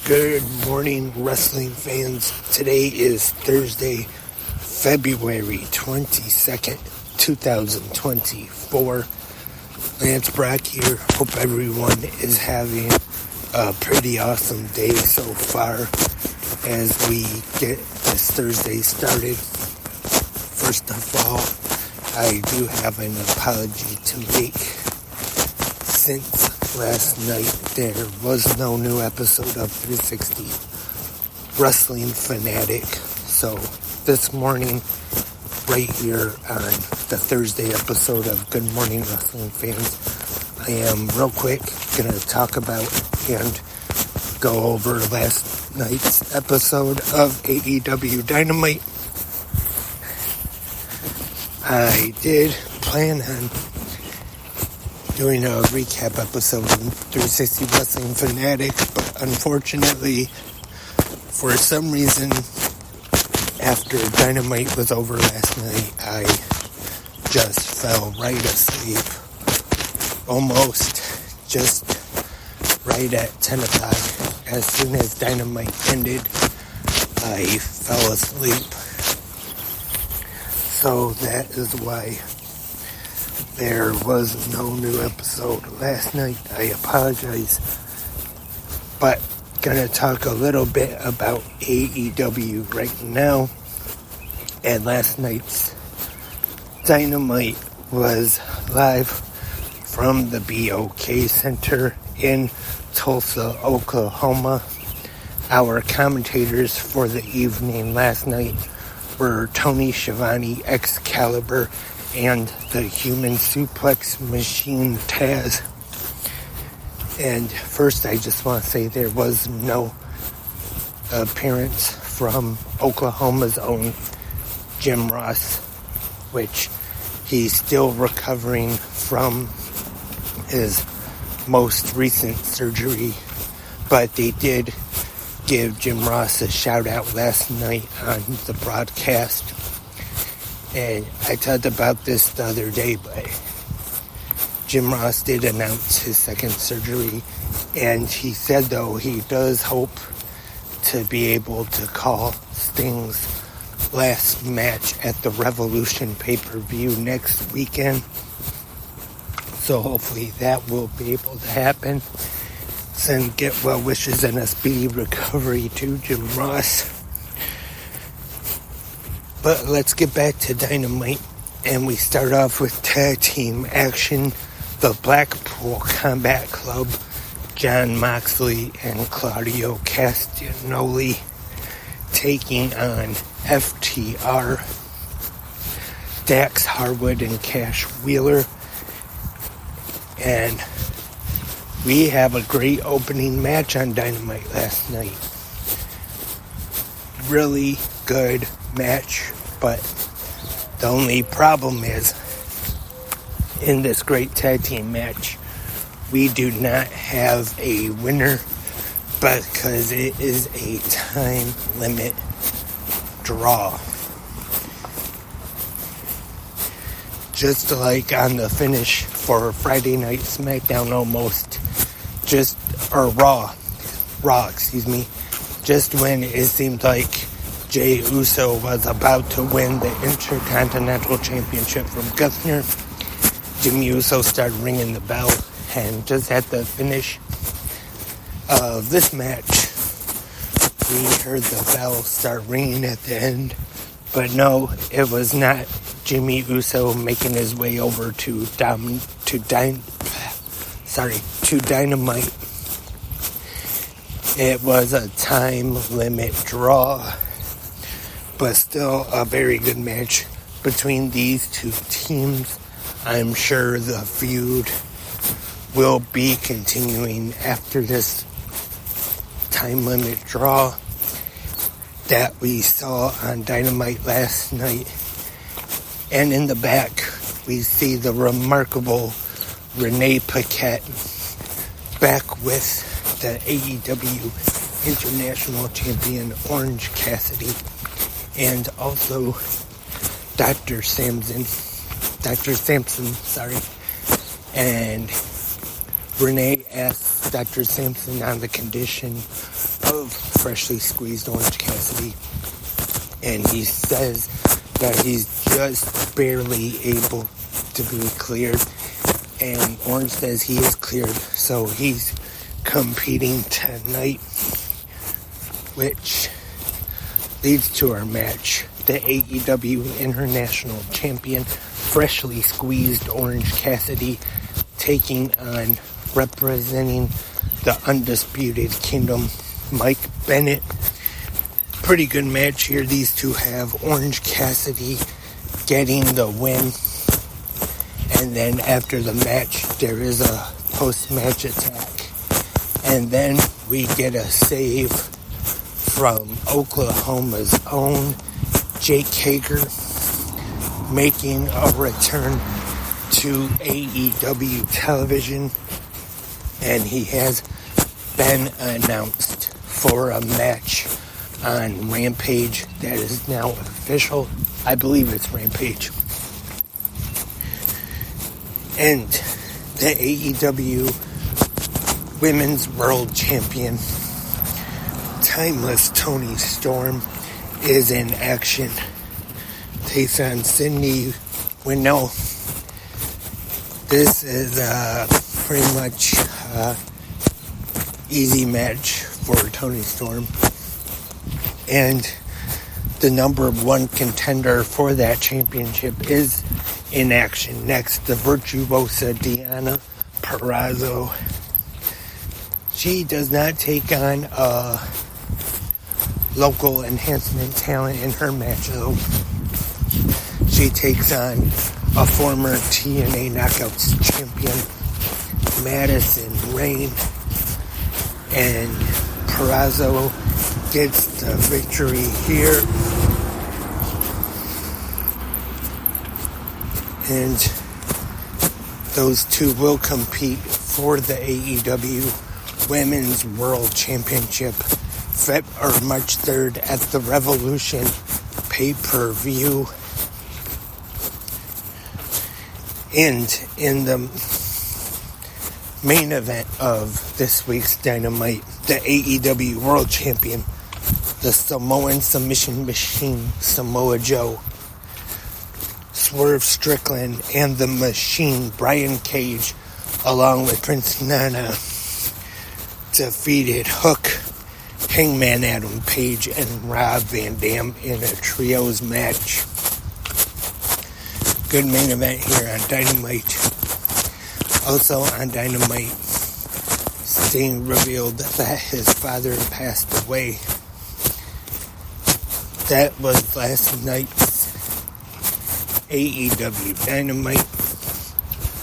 Good morning, wrestling fans. Today is Thursday, February 22nd, 2024. Lance Brock here. Hope everyone is having a pretty awesome day so far as we get this Thursday started. First of all, I do have an apology to make. Since last night, there was no new episode of 360 Wrestling Fanatic. So this morning, right here on the Thursday episode of Good Morning Wrestling Fans, I am real quick going to talk about and go over last night's episode of AEW Dynamite. I did plan on doing a recap episode of 360 Wrestling Fanatic, but unfortunately, for some reason, after Dynamite was over last night, I just fell right asleep. Almost just right at 10 o'clock. As soon as Dynamite ended, I fell asleep. So that is why there was no new episode last night. I apologize. But gonna talk a little bit about AEW right now. And last night's Dynamite was live from the BOK Center in Tulsa, Oklahoma. Our commentators for the evening last night were Tony Schiavone, Excalibur, and the Human Suplex Machine, Taz. And first, I just want to say there was no appearance from Oklahoma's own Jim Ross, which he's still recovering from his most recent surgery. But they did give Jim Ross a shout out last night on the broadcast. And I talked about this the other day, but Jim Ross did announce his second surgery, and he said, though, he does hope to be able to call Sting's last match at the Revolution pay-per-view next weekend. So hopefully that will be able to happen. Send get well wishes and a speedy recovery to Jim Ross. But let's get back to Dynamite, and we start off with tag team action. The Blackpool Combat Club, Jon Moxley and Claudio Castagnoli taking on FTR, Dax Harwood and Cash Wheeler. And we have a great opening match on Dynamite last night. Really good match, but the only problem is, in this great tag team match, we do not have a winner because it is a time limit draw. Just like on the finish for Friday Night SmackDown almost, just when it seemed like Jey Uso was about to win the Intercontinental Championship from Gunther, Jimmy Uso started ringing the bell, and just at the finish of this match, we heard the bell start ringing at the end. But no, it was not Jimmy Uso making his way over to Dynamite. It was a time limit draw, but still a very good match between these two teams. I'm sure the feud will be continuing after this time limit draw that we saw on Dynamite last night. And in the back, we see the remarkable Renee Paquette back with the AEW International Champion Orange Cassidy, and also Dr. Sampson, and Renee asked Dr. Sampson on the condition of Freshly Squeezed Orange Cassidy, and he says that he's just barely able to be cleared, and Orange says he is cleared, so he's competing tonight, which leads to our match. The AEW International Champion, Freshly Squeezed Orange Cassidy, taking on, representing the Undisputed Kingdom, Mike Bennett. Pretty good match here. These two have. Orange Cassidy getting the win. And then after the match, there is a post-match attack. And then we get a save from Oklahoma's own Jake Hager, making a return to AEW television. And he has been announced for a match on Rampage that is now official. I believe it's Rampage. And the AEW Women's World Champion, Timeless Toni Storm, is in action. Takes on Cindy Winnow. This is pretty much easy match for Toni Storm. And the number one contender for that championship is in action next. The virtuosa Deonna Purrazzo. She does not take on a local enhancement talent in her match, though. She takes on a former TNA Knockouts champion, Madison Rayne, and Purrazzo gets the victory here. And those two will compete for the AEW Women's World Championship March 3rd at the Revolution pay-per-view. And in the main event of this week's Dynamite, the AEW World Champion, the Samoan Submission Machine, Samoa Joe, Swerve Strickland, and the Machine, Brian Cage, along with Prince Nana, defeated Hook, Hangman Adam Page, and Rob Van Dam in a trios match. Good main event here on Dynamite. Also on Dynamite, Sting revealed that his father passed away. That was last night's AEW Dynamite.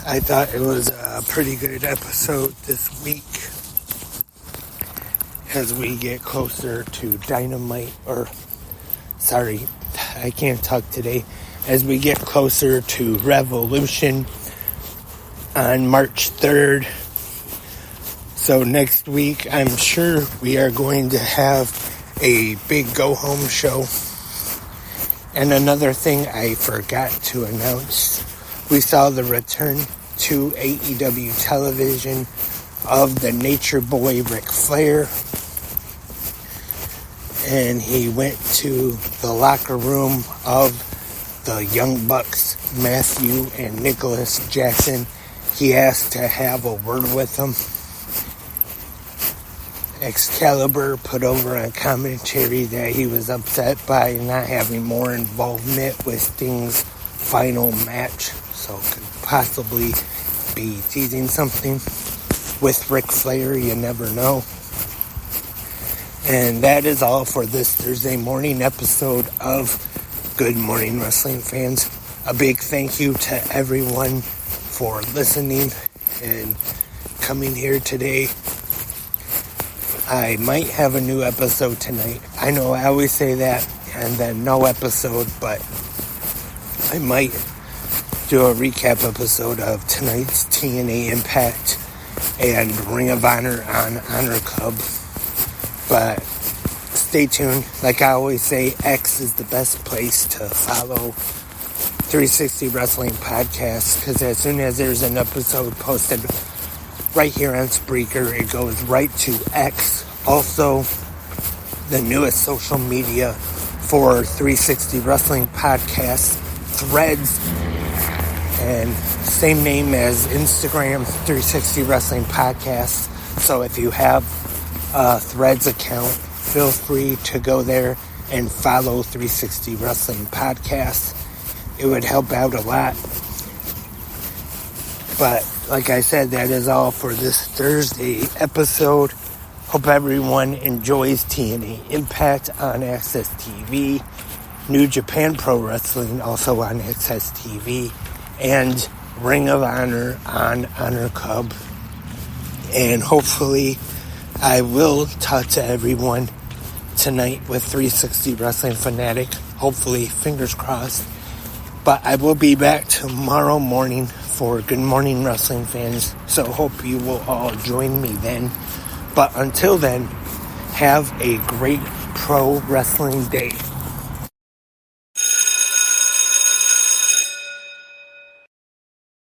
I thought it was a pretty good episode this week as we get closer to Dynamite, I can't talk today, as we get closer to Revolution on March 3rd. So next week, I'm sure we are going to have a big go-home show. And another thing I forgot to announce, we saw the return to AEW television of the Nature Boy Ric Flair. And he went to the locker room of the Young Bucks, Matthew and Nicholas Jackson. He asked to have a word with them. Excalibur put over on commentary that he was upset by not having more involvement with Sting's final match, so could possibly be teasing something with Ric Flair, you never know. And that is all for this Thursday morning episode of Good Morning Wrestling Fans. A big thank you to everyone for listening and coming here today. I might have a new episode tonight. I know I always say that and then no episode, but I might do a recap episode of tonight's TNA Impact and Ring of Honor on Honor Club. But stay tuned. Like I always say, X is the best place to follow 360 Wrestling Podcast, because as soon as there's an episode posted right here on Spreaker, it goes right to X. Also, the newest social media for 360 Wrestling Podcast, Threads, and same name as Instagram, 360 Wrestling Podcast. So if you have a Threads account, feel free to go there and follow 360 Wrestling Podcast. It would help out a lot. But like I said, that is all for this Thursday episode. Hope everyone enjoys TNA Impact on Access TV, New Japan Pro Wrestling also on Access TV, and Ring of Honor on Honor Club. And hopefully I will talk to everyone tonight with 360 Wrestling Fanatic. Hopefully, fingers crossed. But I will be back tomorrow morning for Good Morning Wrestling fans. So hope you will all join me then. But until then, have a great pro wrestling day.